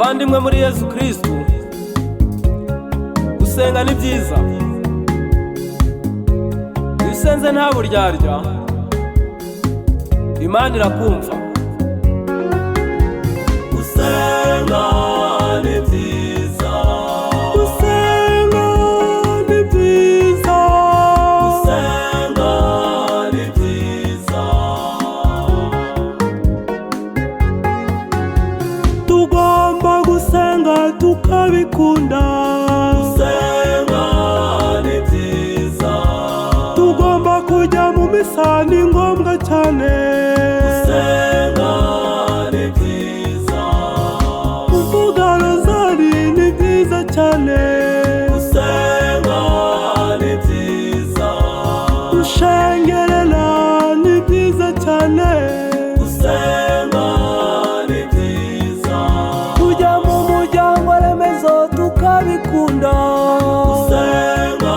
bavandimwe muri Yesu Kristo, gusenga ni byiza. Iyo usenze nta buryarya, Imana irakumva. Gusenga ni byiza, gusenga ni byiza, gusenga ni byiza. Tugomba gusenga tukabikunda. Gusenga ni byiza. Tugomba kujya mu misa, ni ngombwa cyane. Gusenga ni byiza. Kuvuga rozari ni byiza cyane. Gusenga ni byiza. Gushengerera ni byiza cyane. Gusenga ni byiza. Kujya mu muryango remezo tukabikunda. Gusenga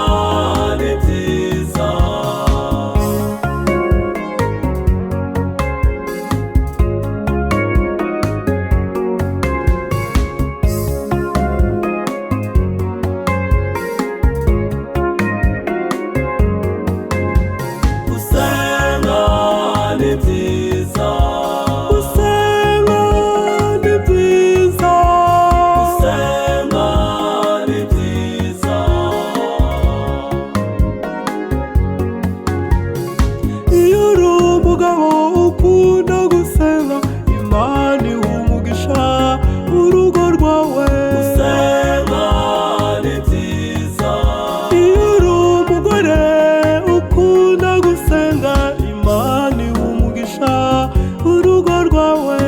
ni byiza. Gusenga ni byiza. Gusenga ni byiza. Gusenga ni byiza. Iyo uri umugabo ukunda gusenga, Imana iha umugisha urugo rwawe. Gusenga ni byiza. Iyo uri umugore ukunda gusenga, Imana iha umugisha urugo rwawe.